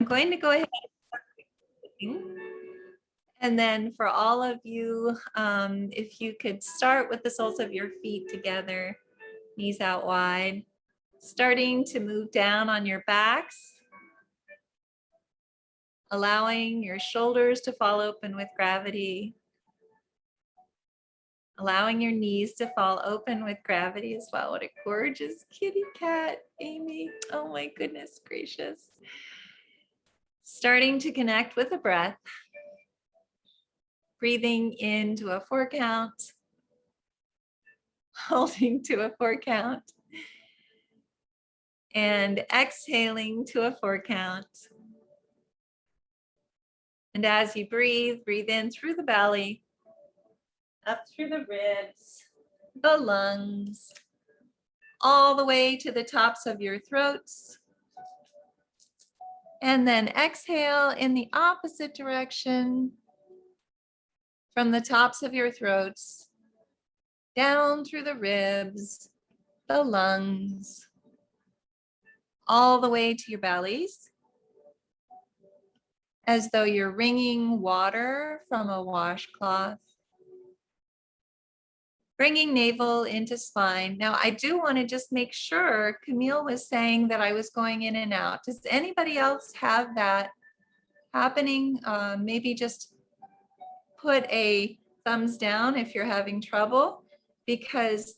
going to go ahead and then for all of you, if you could start with the soles of your feet together, knees out wide, starting to move down on your backs, allowing your shoulders to fall open with gravity, allowing your knees to fall open with gravity as well. What a gorgeous kitty cat, Amy. Oh my goodness gracious. Starting to connect with the breath, breathing into a 4 count, holding to a 4 count, and exhaling to a 4 count. And as you breathe, breathe in through the belly, up through the ribs, the lungs, all the way to the tops of your throats. And then exhale in the opposite direction from the tops of your throats, down through the ribs, the lungs, all the way to your bellies, as though you're wringing water from a washcloth. Bringing navel into spine. Now, I do want to just make sure, Camille was saying that I was going in and out. Does anybody else have that happening? Maybe just put a thumbs down if you're having trouble, because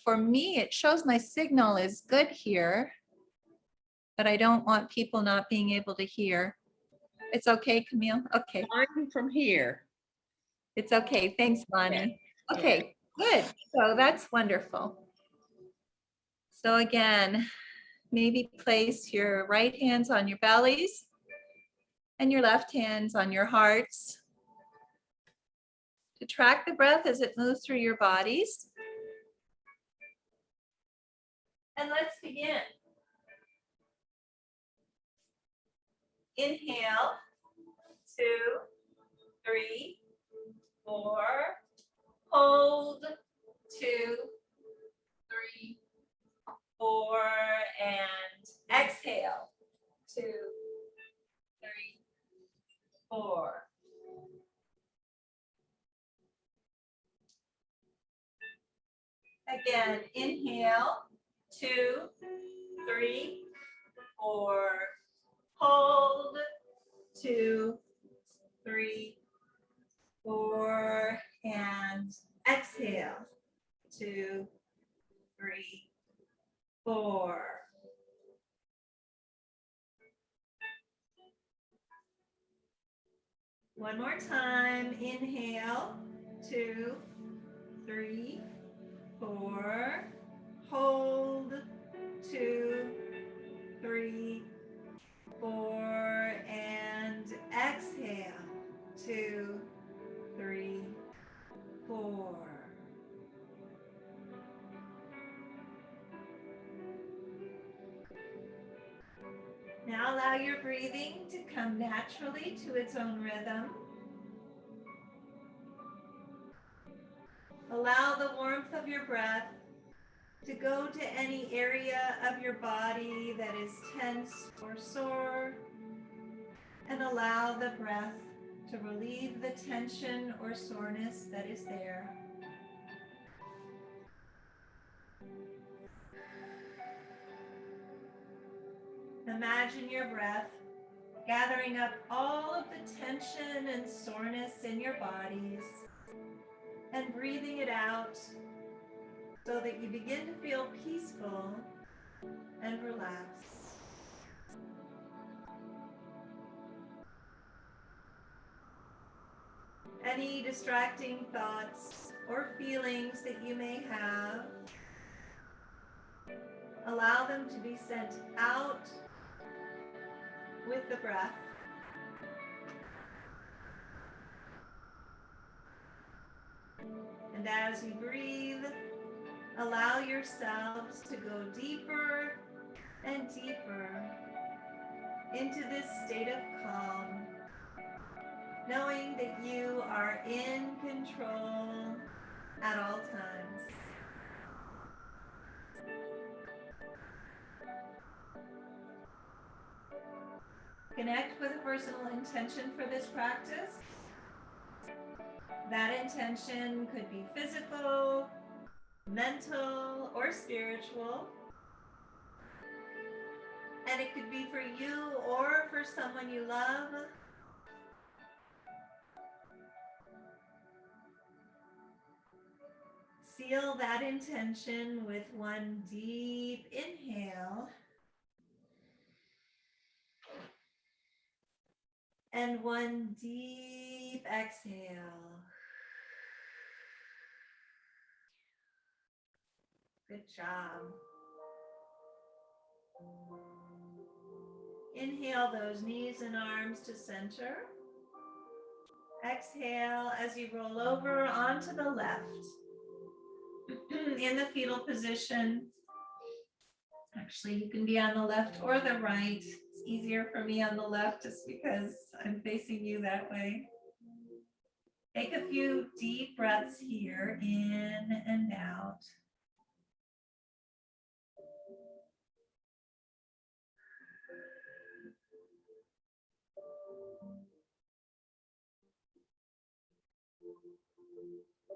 for me, it shows my signal is good here, but I don't want people not being able to hear. It's okay, Camille? Okay. I'm from here. It's okay. Thanks, Bonnie. Okay. Good. So that's wonderful. So again, maybe place your right hands on your bellies and your left hands on your hearts to track the breath as it moves through your bodies. And let's begin. Inhale, 2, 3, 4. Hold, 2, 3, 4, and exhale, 2, 3, 4. Again, inhale, 2, 3, 4. Hold, 2, 3, 4, and exhale, 2, 3, 4. One more time. Inhale, 2, 3, 4. Hold, 2, 3, 4, and exhale, 2, 3, 4. Now allow your breathing to come naturally to its own rhythm. Allow the warmth of your breath to go to any area of your body that is tense or sore, and allow the breath to relieve the tension or soreness that is there. Imagine your breath gathering up all of the tension and soreness in your bodies and breathing it out so that you begin to feel peaceful and relaxed. Any distracting thoughts or feelings that you may have, allow them to be sent out with the breath. And as you breathe, allow yourselves to go deeper and deeper into this state of calm, knowing that you are in control at all times. Connect with a personal intention for this practice. That intention could be physical, mental, or spiritual. And it could be for you or for someone you love. Seal that intention with one deep inhale and one deep exhale. Good job. Inhale those knees and arms to center. Exhale as you roll over onto the left. In the fetal position. Actually, you can be on the left or the right. It's easier for me on the left just because I'm facing you that way. Take a few deep breaths here, in and out.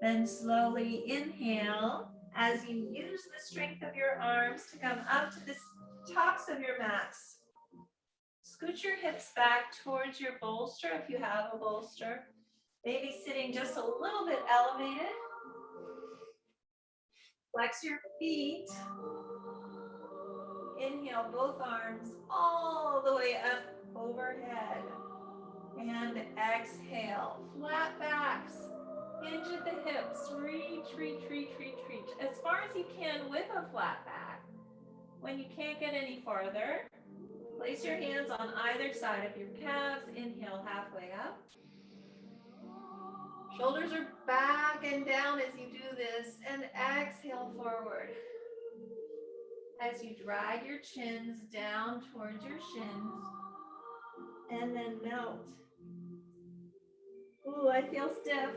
Then slowly inhale as you use the strength of your arms to come up to the tops of your mats. Scoot your hips back towards your bolster if you have a bolster. Maybe sitting just a little bit elevated. Flex your feet. Inhale both arms all the way up overhead. And exhale, flat backs. Hinge at the hips, reach, reach, reach, reach, reach. As far as you can with a flat back. When you can't get any farther, place your hands on either side of your calves. Inhale halfway up. Shoulders are back and down as you do this, and exhale forward. As you drag your chins down towards your shins, and then melt. Ooh, I feel stiff.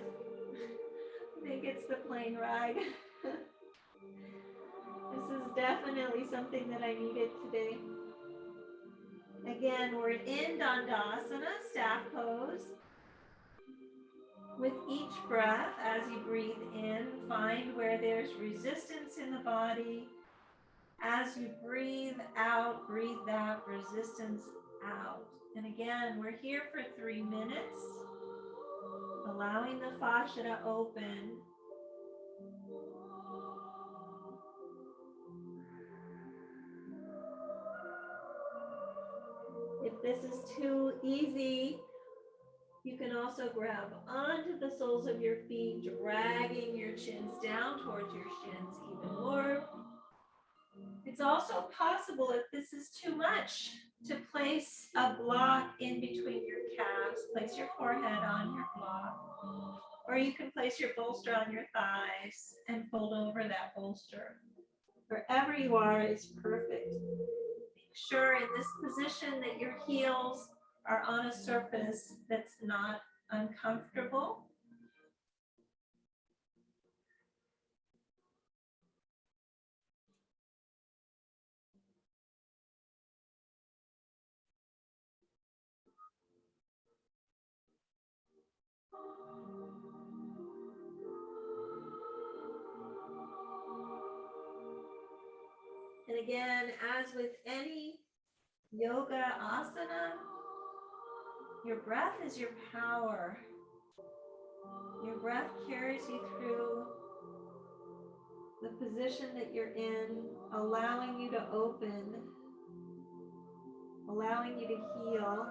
I think it's the plane ride. This is definitely something that I needed today. Again, we're in Dandasana, staff pose. With each breath, as you breathe in, find where there's resistance in the body. As you breathe out, breathe that resistance out. And again, we're here for 3 minutes, allowing the fascia to open. If this is too easy, you can also grab onto the soles of your feet, dragging your chins down towards your shins even more. It's also possible, if this is too much, to place a block in between your calves. Place your forehead on your block. Or you can place your bolster on your thighs and fold over that bolster. Wherever you are is perfect. Make sure in this position that your heels are on a surface that's not uncomfortable. And again, as with any yoga asana, your breath is your power. Your breath carries you through the position that you're in, allowing you to open, allowing you to heal.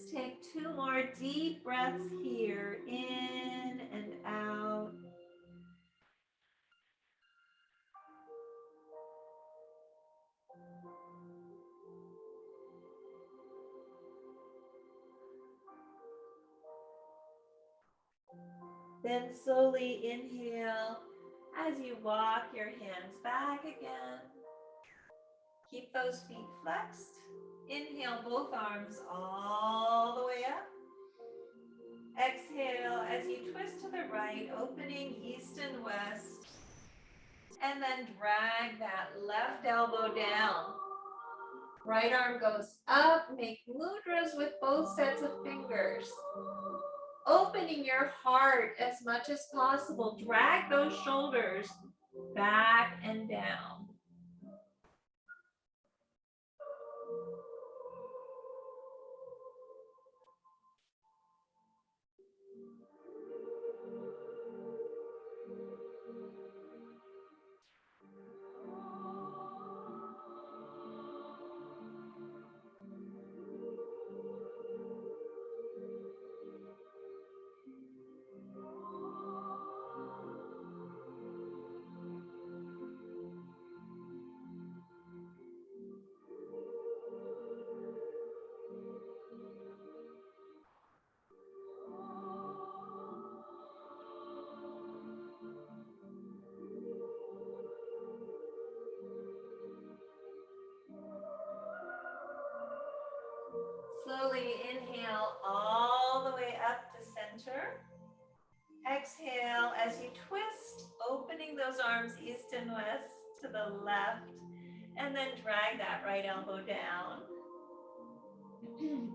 Let's take 2 more deep breaths here, in and out. Then slowly inhale as you walk your hands back again. Keep those feet flexed. Inhale both arms all the way up. Exhale as you twist to the right, opening east and west. And then drag that left elbow down. Right arm goes up, make mudras with both sets of fingers. Opening your heart as much as possible. Drag those shoulders back and down. Slowly inhale all the way up to center. Exhale as you twist, opening those arms east and west to the left, and then drag that right elbow down.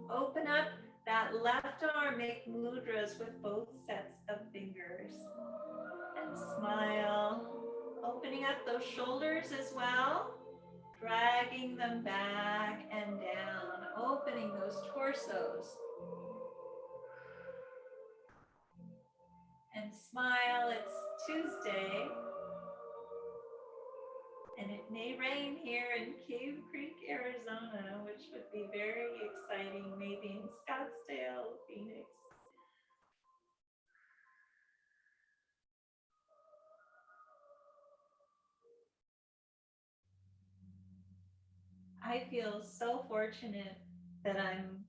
Open up that left arm, make mudras with both sets of fingers. And smile, opening up those shoulders as well. Dragging them back and down, opening those torsos. And smile, it's Tuesday. And it may rain here in Cave Creek, Arizona, which would be very exciting, maybe in Scottsdale, Phoenix. I feel so fortunate that I'm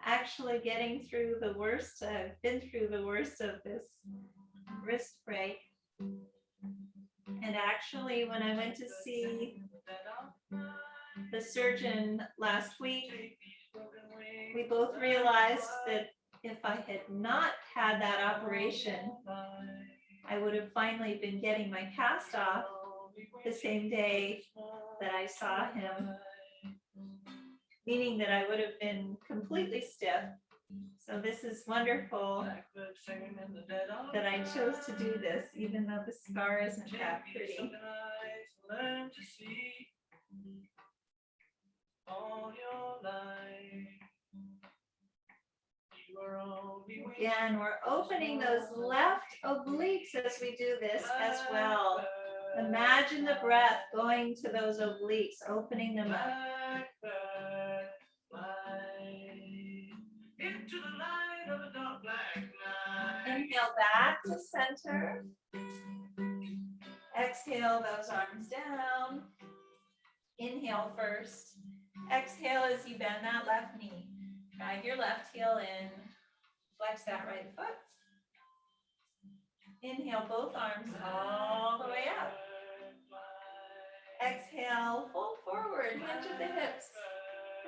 actually getting through the worst. I've been through the worst of this wrist break. And actually, when I went to see the surgeon last week, we both realized that if I had not had that operation, I would have finally been getting my cast off the same day that I saw him, meaning that I would have been completely stiff. So this is wonderful that I chose to do this, even though the scar isn't that pretty. Again, we're opening those left obliques as we do this as well. Imagine the breath going to those obliques, opening them up. Into the light of a dark black night. Inhale back to center. Exhale those arms down. Inhale first. Exhale as you bend that left knee. Drag your left heel in. Flex that right foot. Inhale both arms all the way up. Exhale, fold forward, hinge at the hips.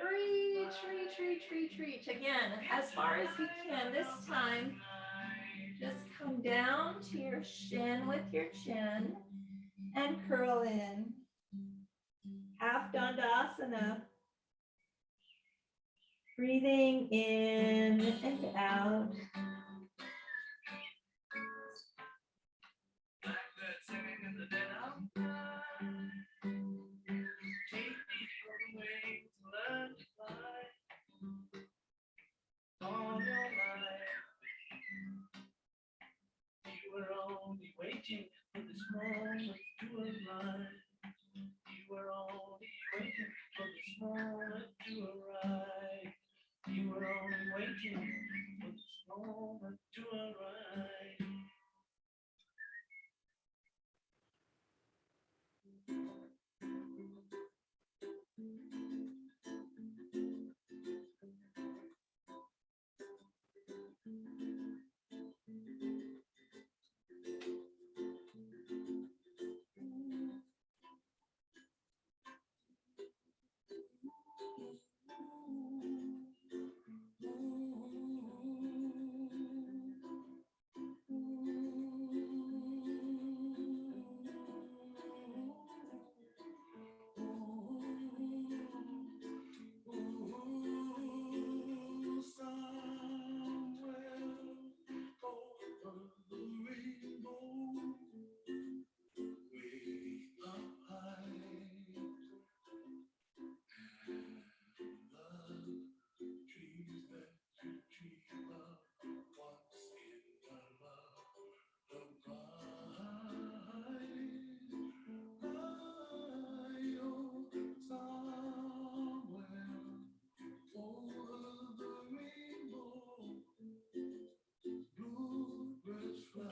Reach, reach, reach, reach, reach. Again, as far as you can. This time, just come down to your shin with your chin and curl in. Half Dandasana. Breathing in and out. Waiting for this moment to arrive. You were only waiting for this moment to arrive. You were only waiting.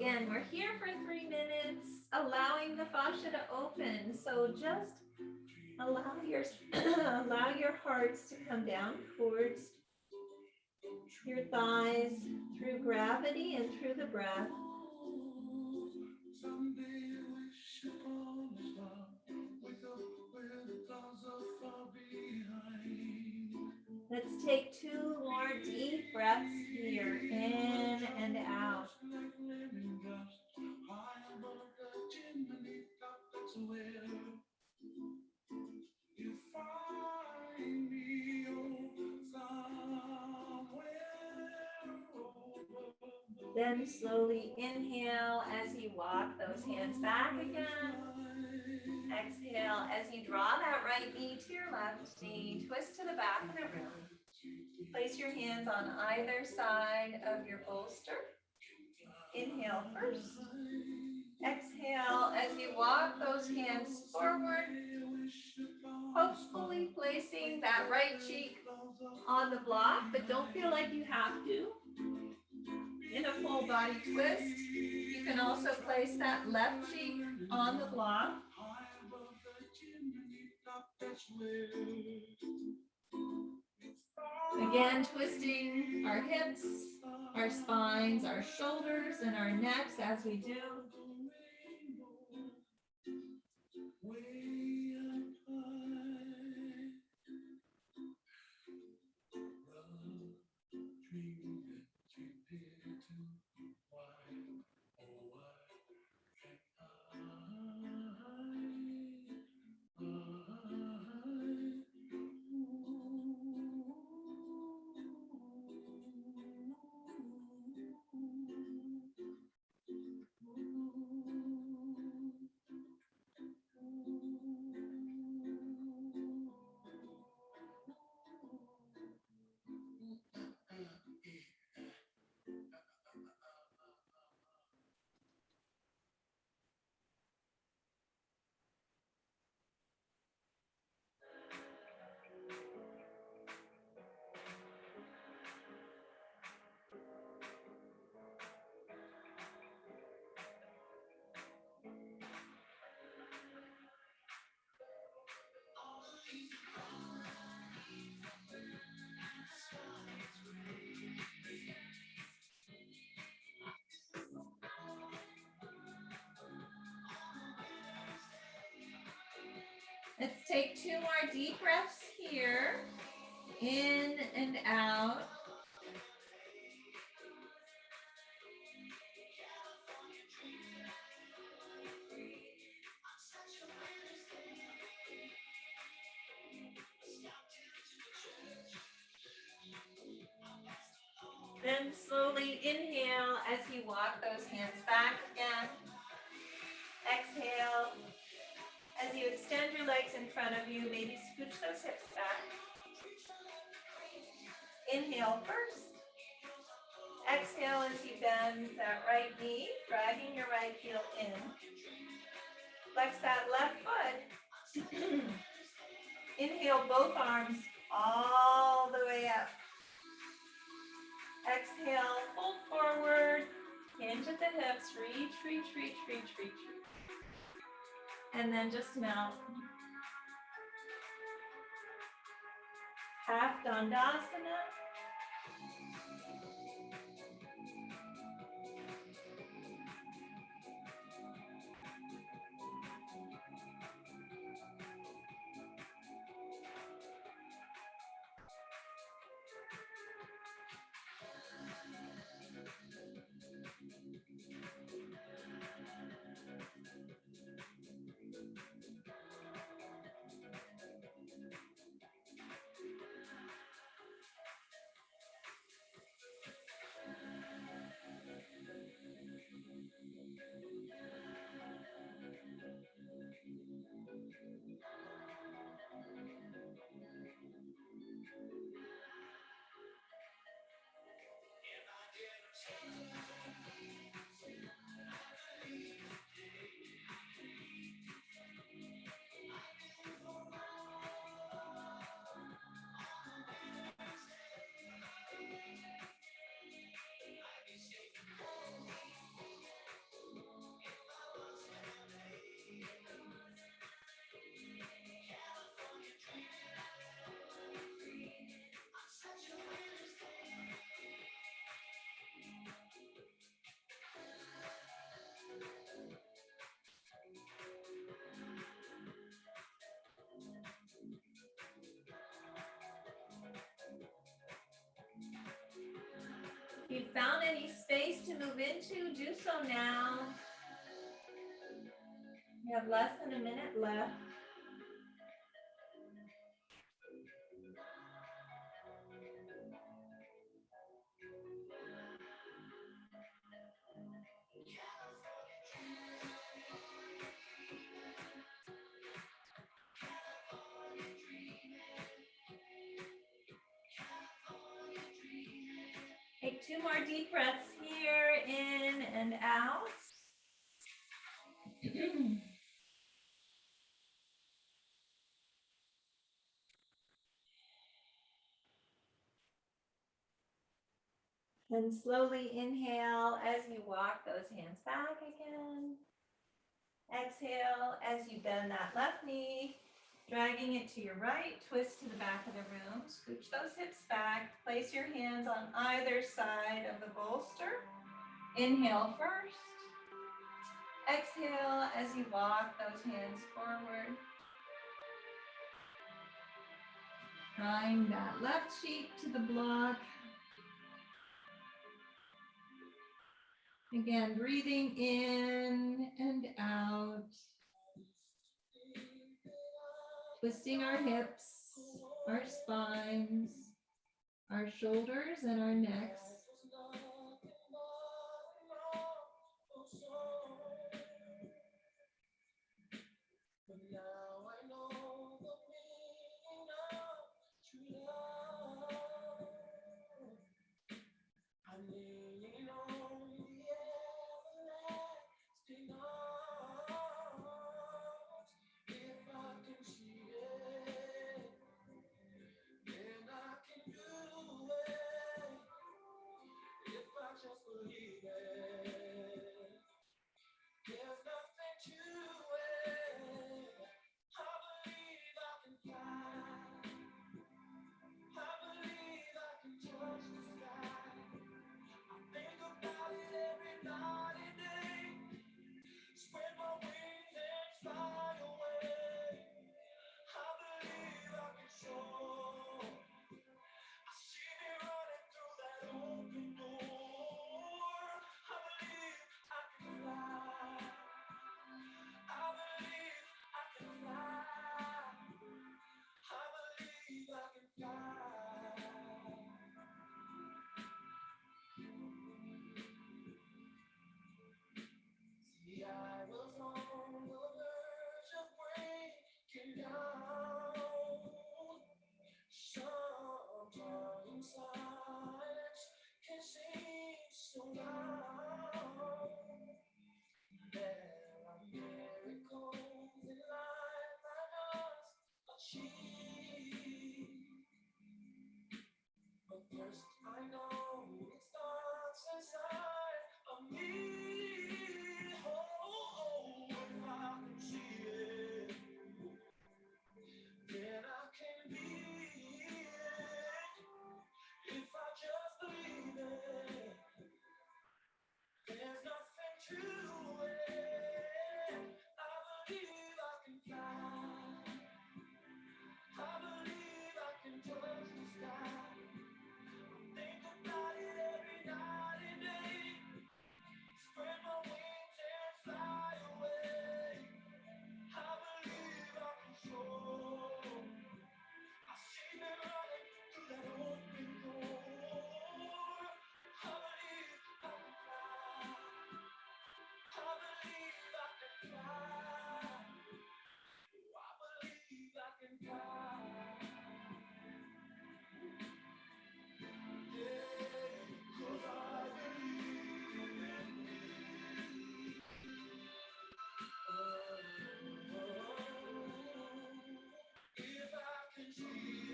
Again, we're here for 3 minutes, allowing the fascia to open. So just allow your allow your hearts to come down towards your thighs through gravity and through the breath. Let's take 2 more deep breaths here, in and out. Then slowly inhale as you walk those hands back again. Exhale as you draw that right knee to your left knee, twist to the back and around. Place your hands on either side of your bolster. Inhale first. Exhale as you walk those hands forward, hopefully placing that right cheek on the block, but don't feel like you have to. In a full body twist, you can also place that left cheek on the block. Again, twisting our hips, our spines, our shoulders, and our necks as we do. Let's take 2 more deep breaths here, in and out. Then slowly inhale as you walk those hands back again. Exhale as you extend your legs in front of you, maybe scooch those hips back. Inhale first. Exhale as you bend that right knee, dragging your right heel in. Flex that left foot. Inhale both arms all the way up. Exhale, fold forward, hinge at the hips, reach, reach, reach, reach, reach. And then just melt. Half Dandasana. found any space to move into, do so now. We have less than a minute left. Take 2 more deep breaths here, in and out. And slowly inhale as you walk those hands back again. Exhale as you bend that left knee, dragging it to your right, twist to the back of the room, scooch those hips back, place your hands on either side of the bolster. Inhale first. Exhale as you walk those hands forward. Drawing that left cheek to the block. Again, breathing in and out. Twisting our hips, our spines, our shoulders, and our necks.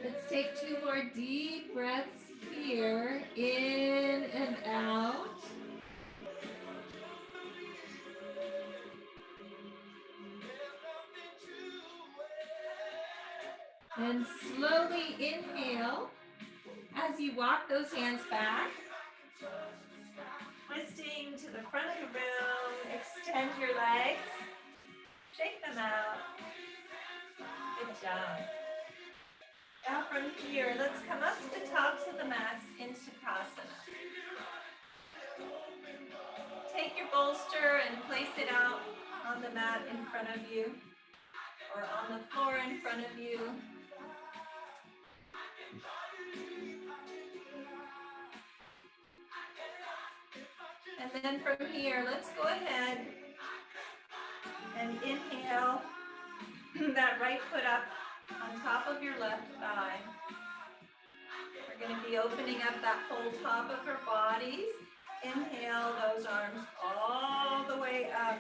Let's take 2 more deep breaths here, in and out. And slowly inhale as you walk those hands back. Twisting to the front of the room, extend your legs, shake them out. Good job. Now from here, let's come up to the tops of the mats in Sukhasana. take your bolster and place it out on the mat in front of you or on the floor in front of you. And then from here, let's go ahead and inhale that right foot up on top of your left thigh. We're going to be opening up that whole top of our bodies. Inhale those arms all the way up.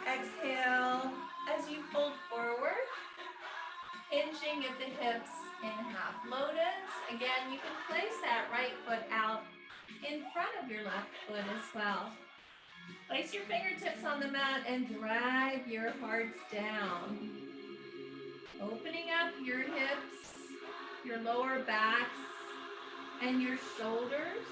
Exhale as you fold forward, hinging at the hips in half lotus. Again, you can place that right foot out in front of your left foot as well. Place your fingertips on the mat and drag your hearts down. Opening up your hips, your lower backs, and your shoulders.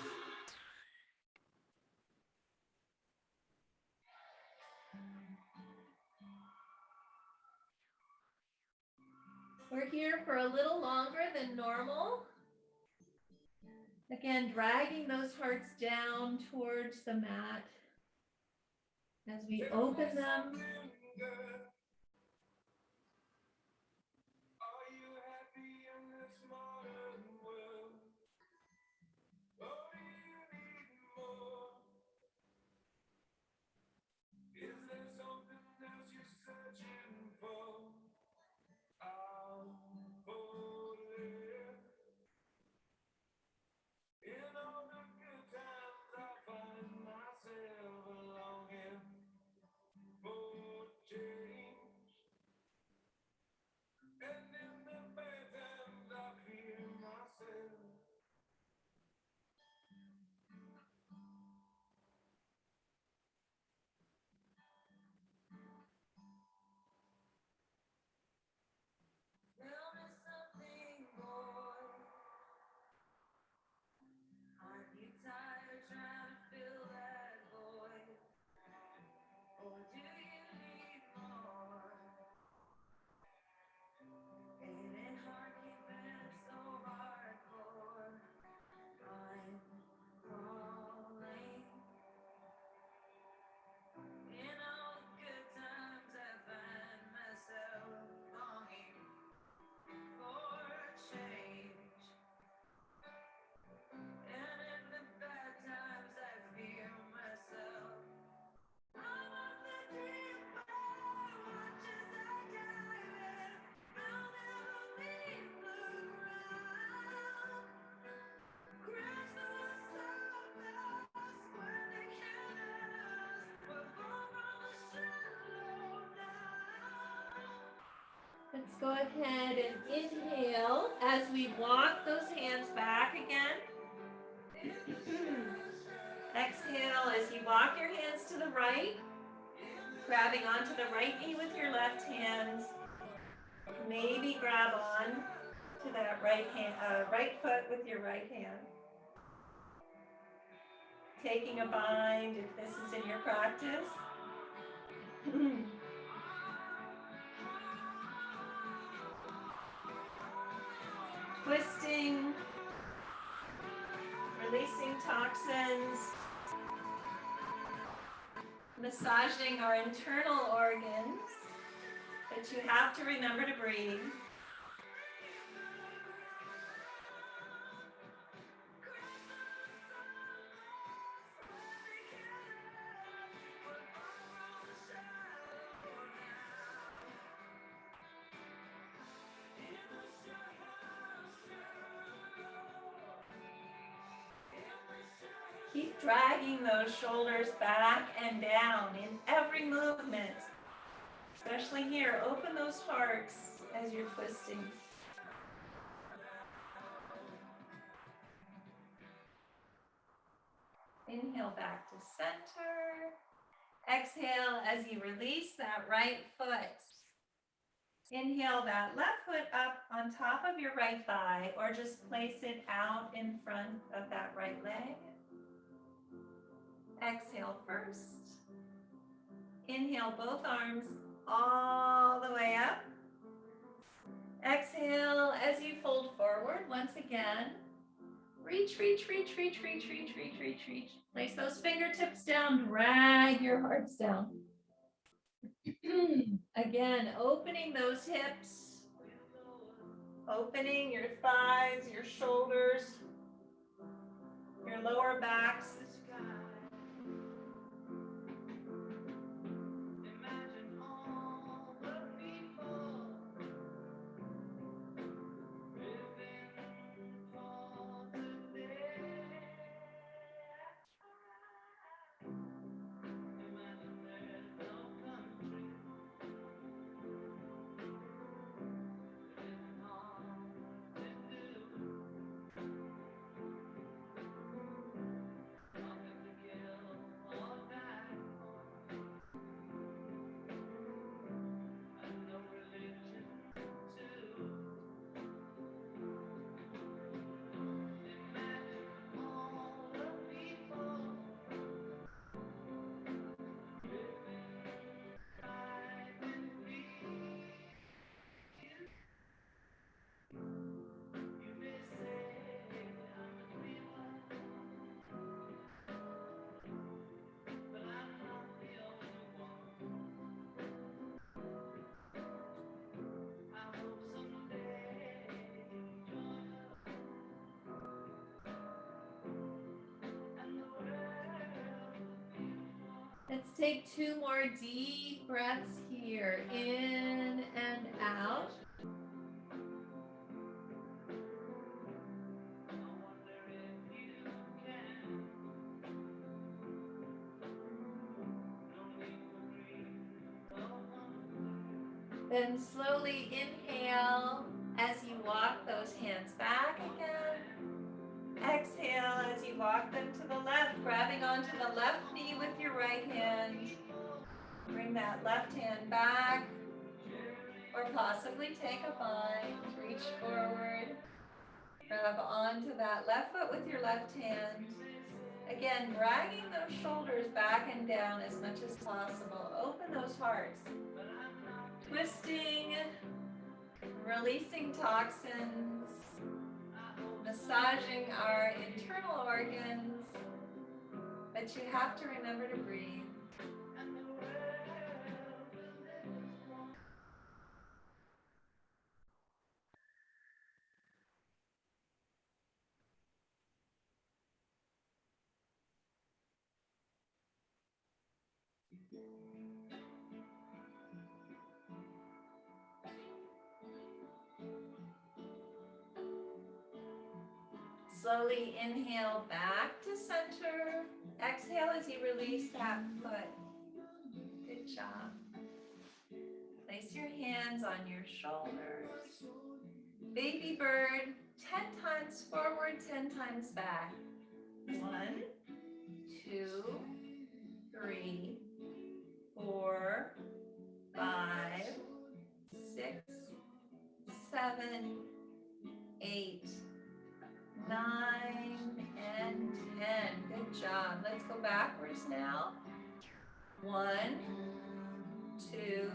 We're here for a little longer than normal. Again, dragging those hearts down towards the mat as we open them. Let's go ahead and inhale as we walk those hands back again. Exhale as you walk your hands to the right, grabbing onto the right knee with your left hand. Maybe grab on to that right foot with your right hand. Taking a bind if this is in your practice. Twisting, releasing toxins, massaging our internal organs, but you have to remember to breathe. Keep dragging those shoulders back and down in every movement. Especially here, open those hearts as you're twisting. Inhale back to center. Exhale as you release that right foot. Inhale that left foot up on top of your right thigh, or just place it out in front of that right leg. Exhale first. Inhale both arms all the way up. Exhale as you fold forward once again. Reach, reach, reach, reach, reach, reach, reach, reach, reach. Place those fingertips down, drag your hearts down. Again, opening those hips, opening your thighs, your shoulders, your lower backs. Let's take 2 more deep breaths here, in and out. Then slowly inhale as you walk those hands back again. Exhale as you walk them to the left, grabbing onto the left knee with your right hand. Bring that left hand back, or possibly take a bind. Reach forward, grab onto that left foot with your left hand. Again, dragging those shoulders back and down as much as possible. Open those hearts. Twisting, releasing toxins, massaging our internal organs, but you have to remember to breathe. Slowly inhale back to center. Exhale as you release that foot. Good job. Place your hands on your shoulders. Baby bird, 10 times forward, 10 times back. 1, 2, 3, 4, 5, 6, 7, 8, 9, and 10. Good job. Let's go backwards now. 1, 2,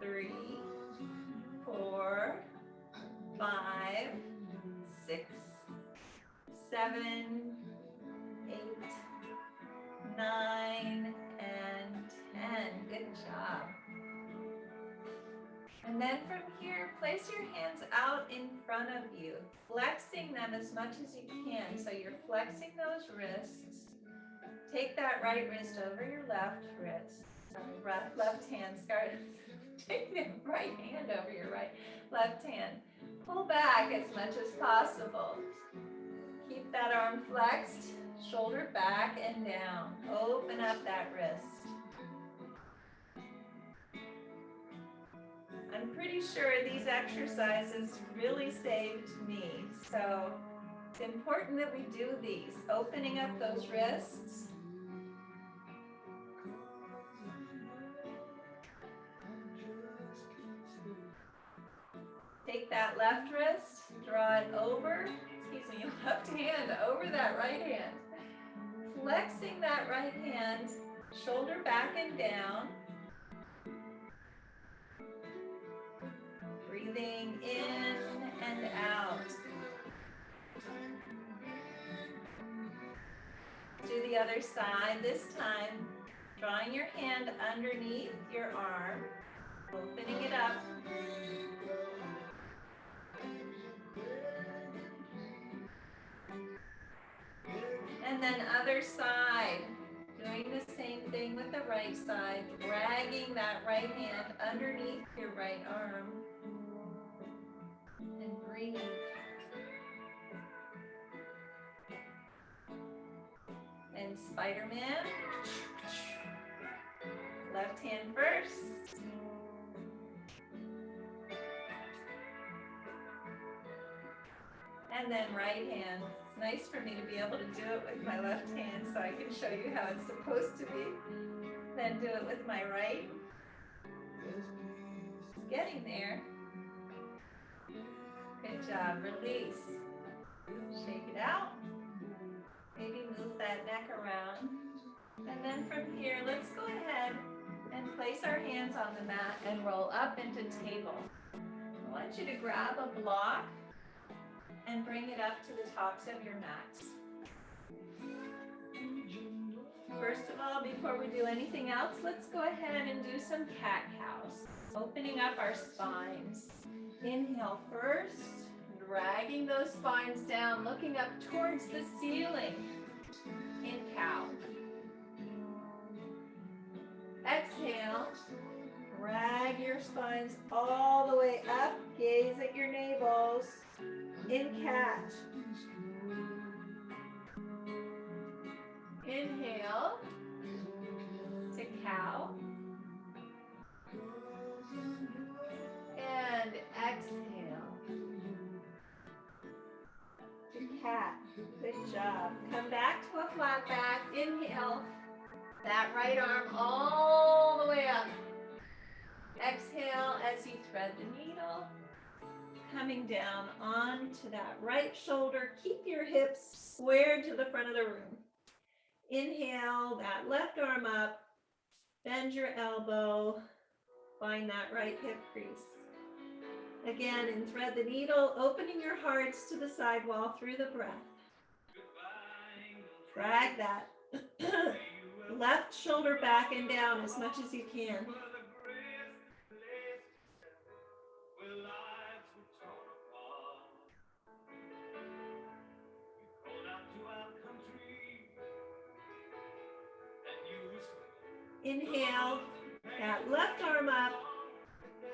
3, 4, 5, 6, 7, 8, 9, and 10. Good job. And then from here, place your hands out in front of you, flexing them as much as you can. So you're flexing those wrists. Take that right wrist over your left wrist. Sorry, left hand. Take the right hand over your left hand. Pull back as much as possible. Keep that arm flexed, shoulder back and down. Open up that wrist. I'm pretty sure these exercises really saved me. So it's important that we do these, opening up those wrists. Take that left wrist, draw it over, left hand over that right hand. Flexing that right hand, shoulder back and down. Breathing in and out. the other side. This time, drawing your hand underneath your arm, opening it up. And then other side, doing the same thing with the right side, dragging that right hand underneath your right arm. And breathe. And Spider-Man. Left hand first. And then right hand. It's nice for me to be able to do it with my left hand so I can show you how it's supposed to be. Then do it with my right. It's getting there. Good job. Release. Shake it out. Maybe move that neck around. And then from here, let's go ahead and place our hands on the mat and roll up into table. I want you to grab a block and bring it up to the tops of your mats. First of all, before we do anything else, let's go ahead and do some cat-cows. Opening up our spines. Inhale first, dragging those spines down, looking up towards the ceiling. In cow. Exhale, drag your spines all the way up, gaze at your navels. In cat. Inhale to cow. And exhale to cat. Good job. Come back to a flat back. Inhale. That right arm all the way up. Exhale as you thread the needle. Coming down onto that right shoulder. Keep your hips squared to the front of the room. Inhale, that left arm up. Bend your elbow. Find that right hip crease. Again, and thread the needle, opening your hearts to the sidewall through the breath. Drag that left shoulder back and down as much as you can. Inhale, that left arm up.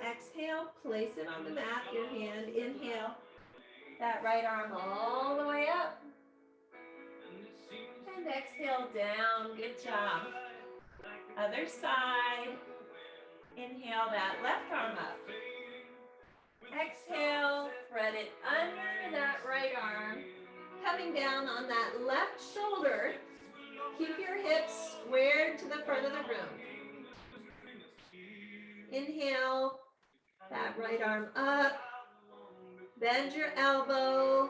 Exhale, place it on the mat, your hand. Inhale, that right arm all the way up. And exhale down, good job. Other side. Inhale, that left arm up. Exhale, thread it under that right arm. Coming down on that left shoulder. Keep your hips squared to the front of the room. Inhale, that right arm up. Bend your elbow.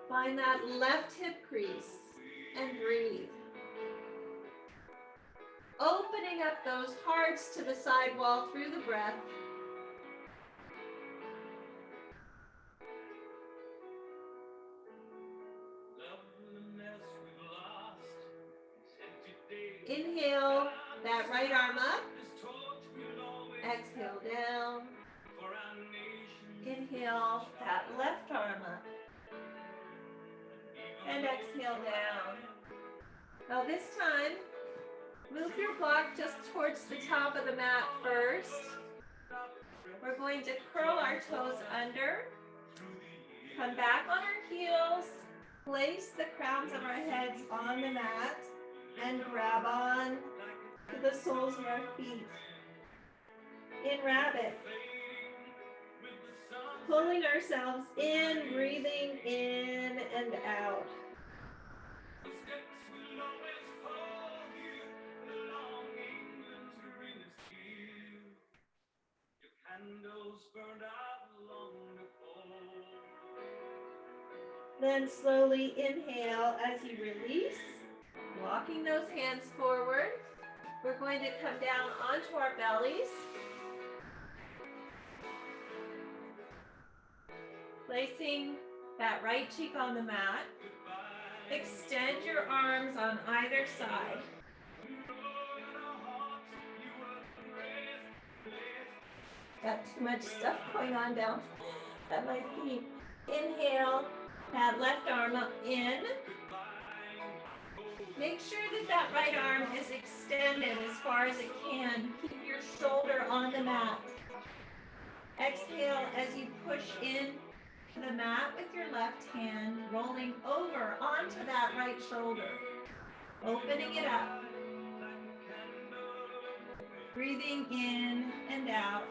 Find that left hip crease and breathe. Opening up those hearts to the sidewall through the breath. Inhale, that right arm up. Exhale down. Inhale, that left arm up. And exhale down. Now this time, move your block just towards the top of the mat first. We're going to curl our toes under. Come back on our heels. Place the crowns of our heads on the mat. And grab on to the soles of our feet. In rabbit. Pulling ourselves in, breathing in and out. Then slowly inhale as you release. Walking those hands forward. We're going to come down onto our bellies. Placing that right cheek on the mat. Extend your arms on either side. Got too much stuff going on down at my feet. Inhale, that left arm up in. Make sure that that right arm is extended as far as it can. Keep your shoulder on the mat. Exhale as you push in to the mat with your left hand, rolling over onto that right shoulder. Opening it up. Breathing in and out.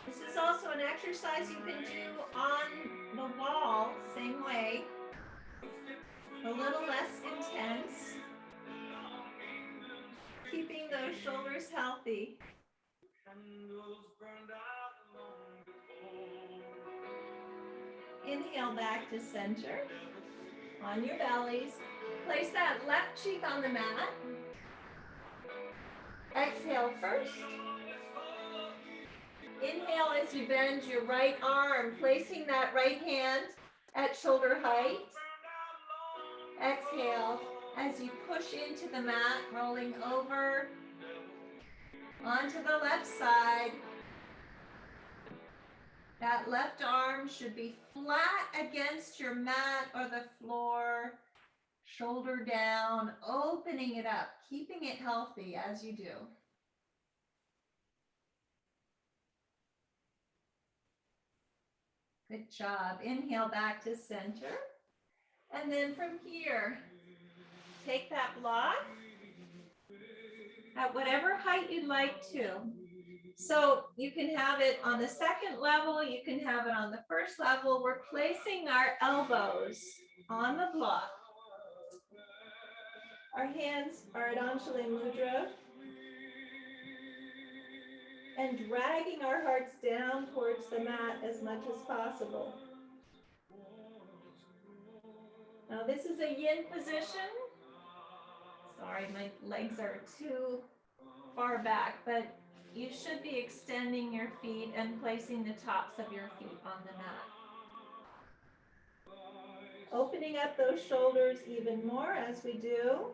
This is also an exercise you can do on the wall, same way. A little less intense. Keeping those shoulders healthy. Inhale back to center. On your bellies. Place that left cheek on the mat. Exhale first. Inhale as you bend your right arm, placing that right hand at shoulder height. Exhale as you push into the mat, rolling over onto the left side. That left arm should be flat against your mat or the floor, shoulder down, opening it up, keeping it healthy as you do. Good job. Inhale back to center. And then from here, take that block at whatever height you'd like to. So you can have it on the second level, you can have it on the first level. We're placing our elbows on the block. Our hands are at Anjali Mudra. And dragging our hearts down towards the mat as much as possible. Now this is a yin position. Sorry, my legs are too far back, but you should be extending your feet and placing the tops of your feet on the mat. Opening up those shoulders even more as we do.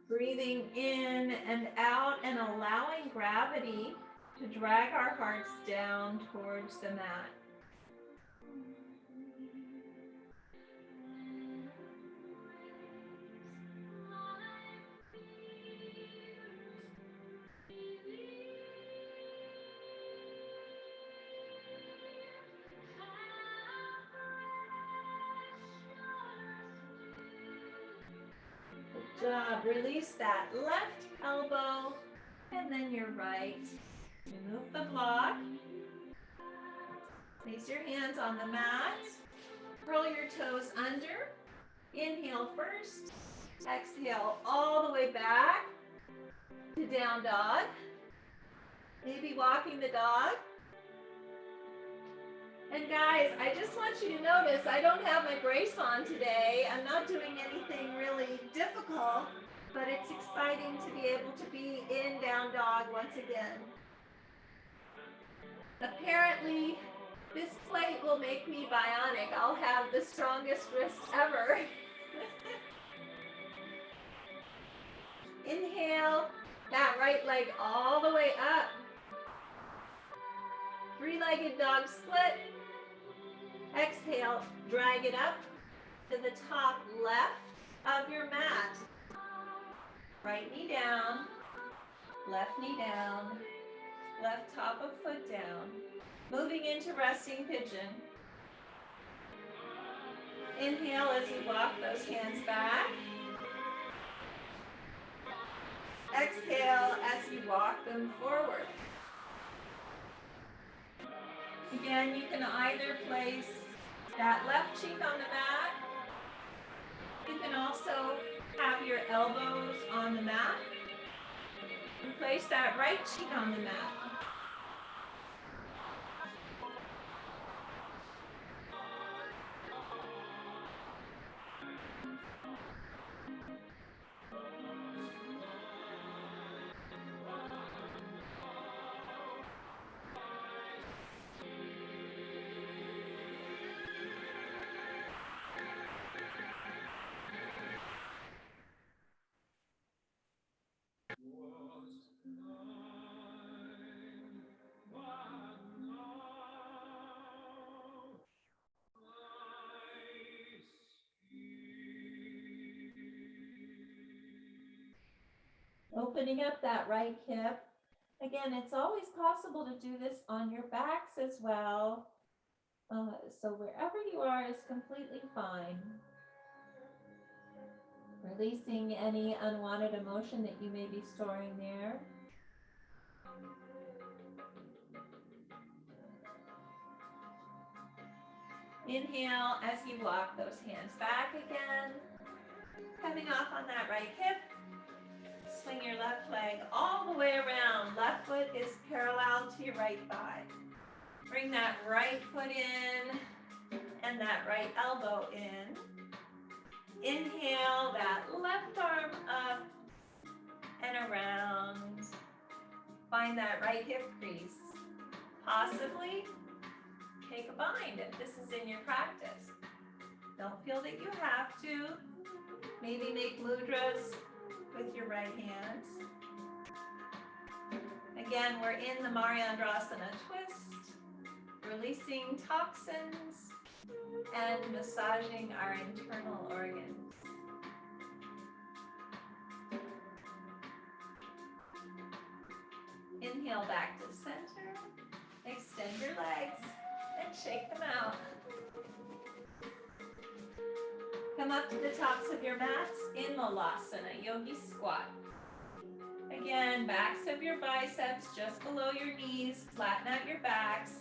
Breathing in and out and allowing gravity to drag our hearts down towards the mat. Good job. Release that left elbow and then your right. Remove the block. Place your hands on the mat. Curl your toes under. Inhale first. Exhale all the way back to down dog. Maybe walking the dog. And guys, I just want you to notice I don't have my brace on today. I'm not doing anything really difficult, but it's exciting to be able to be in down dog once again. Apparently, this plate will make me bionic. I'll have the strongest wrist ever. Inhale, that right leg all the way up. Three-legged dog split. Exhale, drag it up to the top left of your mat. Right knee down, left knee down, left top of foot down. Moving into resting pigeon. Inhale as you walk those hands back. Exhale as you walk them forward. Again, you can either place that left cheek on the mat. You can also have your elbows on the mat. And place that right cheek on the mat. Opening up that right hip. Again, it's always possible to do this on your backs as well. So wherever you are is completely fine. Releasing any unwanted emotion that you may be storing there. Inhale as you walk those hands back again. Coming off on that right hip. Swing your left leg all the way around. Left foot is parallel to your right thigh. Bring that right foot in and that right elbow in. Inhale that left arm up and around. Find that right hip crease. Possibly take a bind if this is in your practice. Don't feel that you have to. Maybe make mudras with your right hands. Again, we're in the Mariandrasana twist, releasing toxins and massaging our internal organs. Inhale back to center, extend your legs and shake them out. Come up to the tops of your mats in Malasana, Yogi Squat. Again, backs of your biceps just below your knees, flatten out your backs.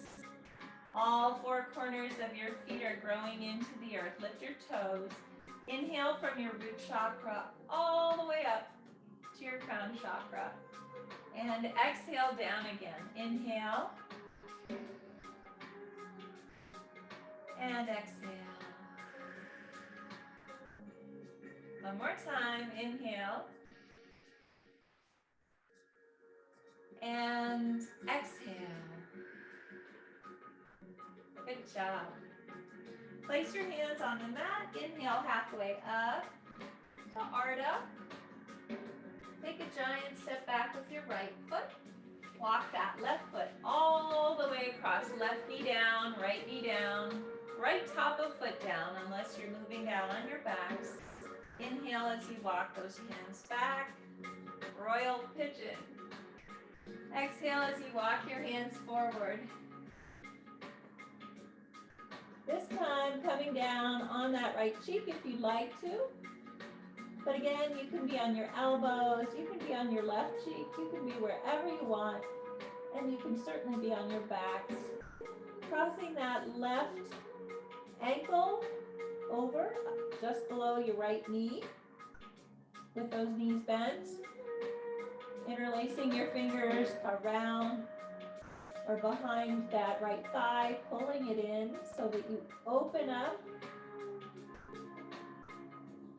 All four corners of your feet are growing into the earth. Lift your toes. Inhale from your root chakra all the way up to your crown chakra. And exhale down again. Inhale. And exhale. One more time. Inhale. And exhale. Good job. Place your hands on the mat. Inhale halfway up to Ardha. Take a giant step back with your right foot. Walk that left foot all the way across. Left knee down, right knee down, right top of foot down, unless you're moving down on your backs. Inhale as you walk those hands back. Royal pigeon. Exhale as you walk your hands forward. This time coming down on that right cheek if you'd like to. But again, you can be on your elbows, you can be on your left cheek, you can be wherever you want, and you can certainly be on your backs. Crossing that left ankle over just below your right knee with those knees bent. Interlacing your fingers around or behind that right thigh, pulling it in so that you open up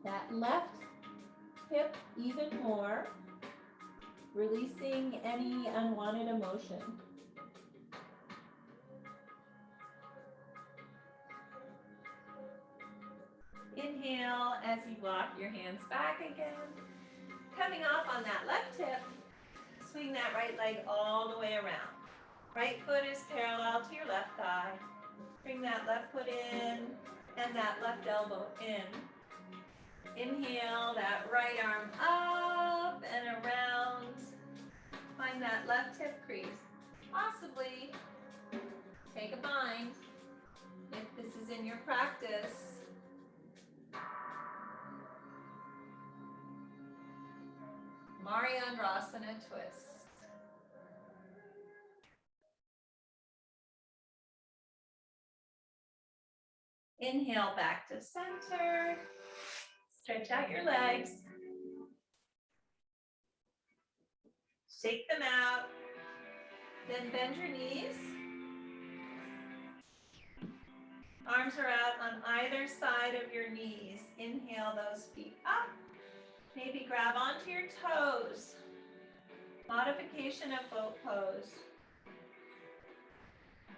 that left hip even more, releasing any unwanted emotion. Inhale as you walk your hands back again. Coming off on that left hip, swing that right leg all the way around. Right foot is parallel to your left thigh. Bring that left foot in and that left elbow in. Inhale that right arm up and around. Find that left hip crease. Possibly take a bind if this is in your practice. Mariandrasana twist. Inhale back to center. Stretch out your legs. Shake them out. Then bend your knees. Arms are out on either side of your knees. Inhale those feet up. Maybe grab onto your toes. Modification of boat pose.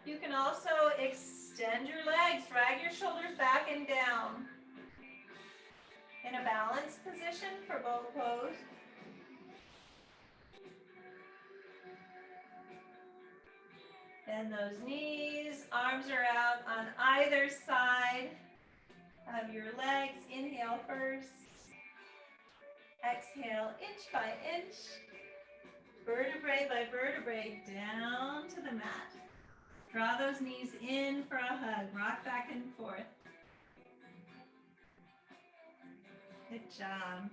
You can also extend your legs, drag your shoulders back and down. In a balanced position for boat pose. Bend those knees, arms are out on either side of your legs. Inhale first. Exhale, inch by inch, vertebrae by vertebrae, down to the mat. Draw those knees in for a hug. Rock back and forth. Good job.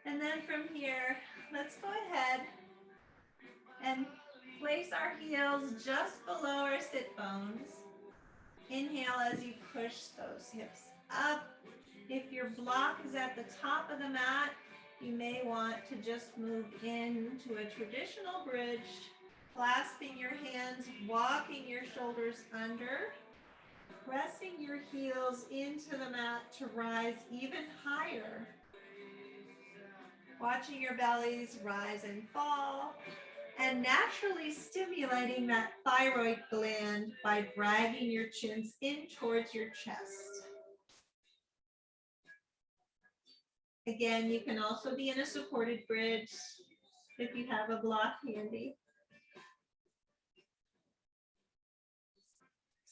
And then from here, let's go ahead and place our heels just below our sit bones. Inhale as you push those hips up. If your block is at the top of the mat, you may want to just move into a traditional bridge, clasping your hands, walking your shoulders under, pressing your heels into the mat to rise even higher. Watching your bellies rise and fall, and naturally stimulating that thyroid gland by dragging your chins in towards your chest. Again, you can also be in a supported bridge if you have a block handy.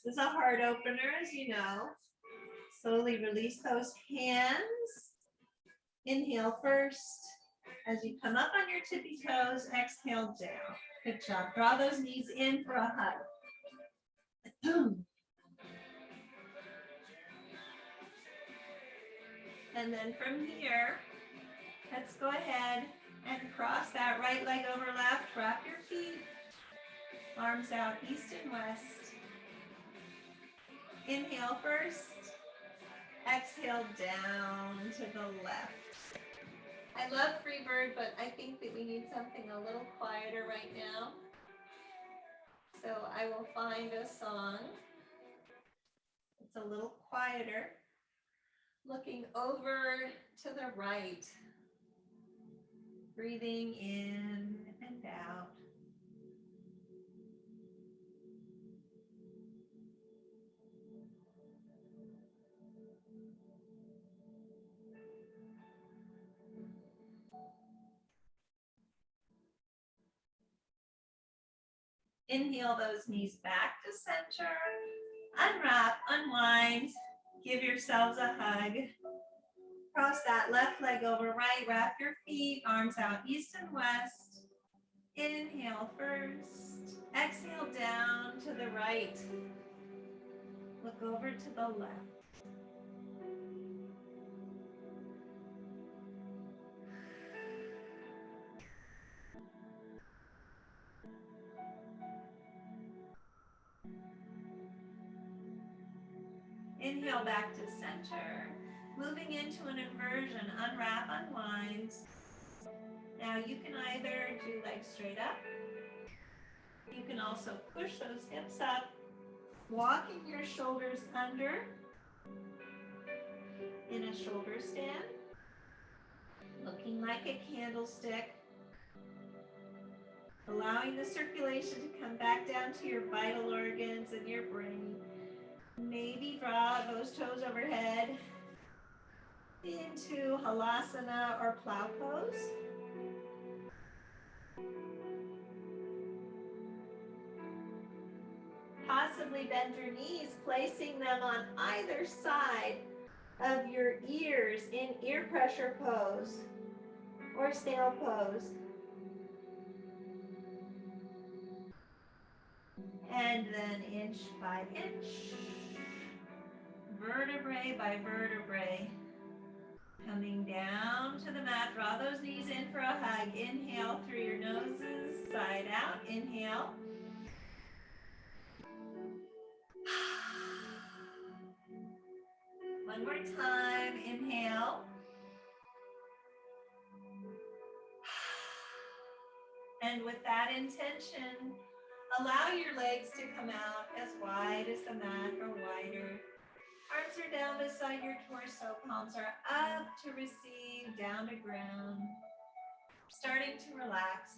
This is a heart opener, as you know. Slowly release those hands. Inhale first. As you come up on your tippy toes, exhale down. Good job. Draw those knees in for a hug. And then from here, let's go ahead and cross that right leg over left. Wrap your feet. Arms out east and west. Inhale first. Exhale down to the left. I love Freebird, but I think that we need something a little quieter right now. So I will find a song. It's a little quieter. Looking over to the right. Breathing in and out. Inhale those knees back to center. Unwrap, unwind. Give yourselves a hug. Cross that left leg over right. Wrap your feet, arms out east and west. Inhale first. Exhale down to the right. Look over to the left. Inhale back to center. Moving into an inversion. Unwrap, unwind. Now you can either do legs straight up. You can also push those hips up. Walking your shoulders under in a shoulder stand. Looking like a candlestick. Allowing the circulation to come back down to your vital organs and your brain. Maybe draw those toes overhead into halasana or plow pose. Possibly bend your knees, placing them on either side of your ears in ear pressure pose or snail pose. And then inch by inch, vertebrae by vertebrae, coming down to the mat. Draw those knees in for a hug. Inhale through your noses, side out. Inhale. One more time. Inhale. And with that intention, allow your legs to come out as wide as the mat or wider. Arms are down beside your torso, palms are up to receive, down to ground. Starting to relax.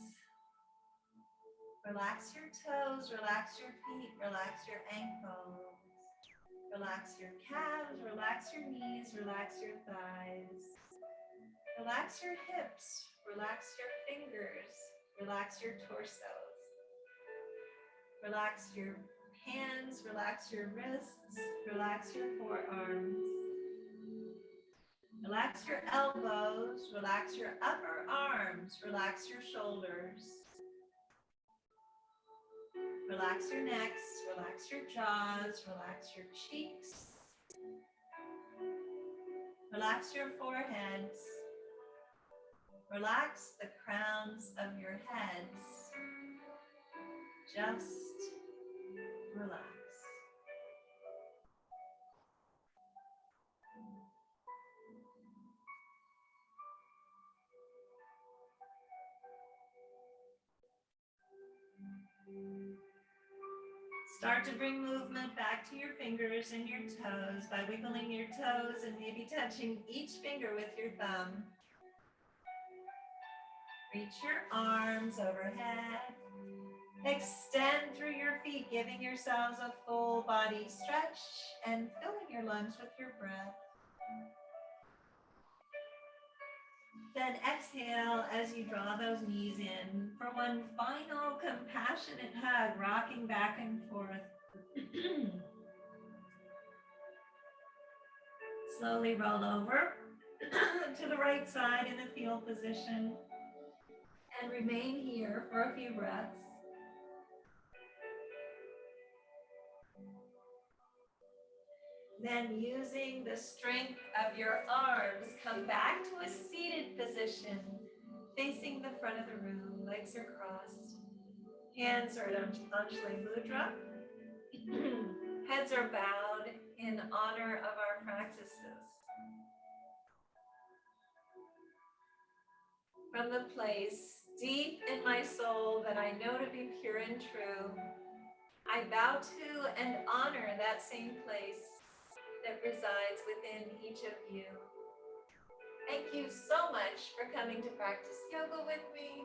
Relax your toes, relax your feet, relax your ankles. Relax your calves, relax your knees, relax your thighs. Relax your hips, relax your fingers, relax your torsos. Relax your hands, relax your wrists, relax your forearms. Relax Relax your elbows, relax your upper arms, relax your shoulders. Relax your necks, relax your jaws, relax your cheeks. Relax your foreheads. Relax the crowns of your heads. Just relax. Start to bring movement back to your fingers and your toes by wiggling your toes and maybe touching each finger with your thumb. Reach your arms overhead. Extend through your feet, giving yourselves a full body stretch and filling your lungs with your breath. Then exhale as you draw those knees in for one final compassionate hug, rocking back and forth. Slowly roll over to the right side in the fetal position and remain here for a few breaths. Then using the strength of your arms, come back to a seated position, facing the front of the room, legs are crossed. Hands are at Anjali Mudra. Heads are bowed in honor of our practices. From the place deep in my soul that I know to be pure and true, I bow to and honor that same place that resides within each of you. Thank you so much for coming to practice yoga with me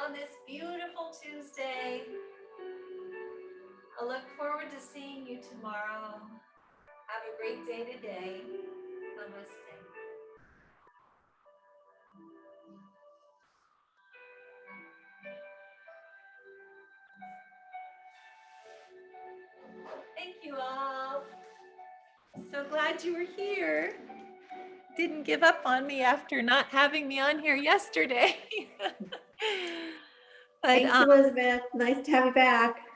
on this beautiful Tuesday. I look forward to seeing you tomorrow. Have a great day today. Namaste. Thank you all. So glad you were here. Didn't give up on me after not having me on here yesterday. But, thanks, Elizabeth. Nice to have you back.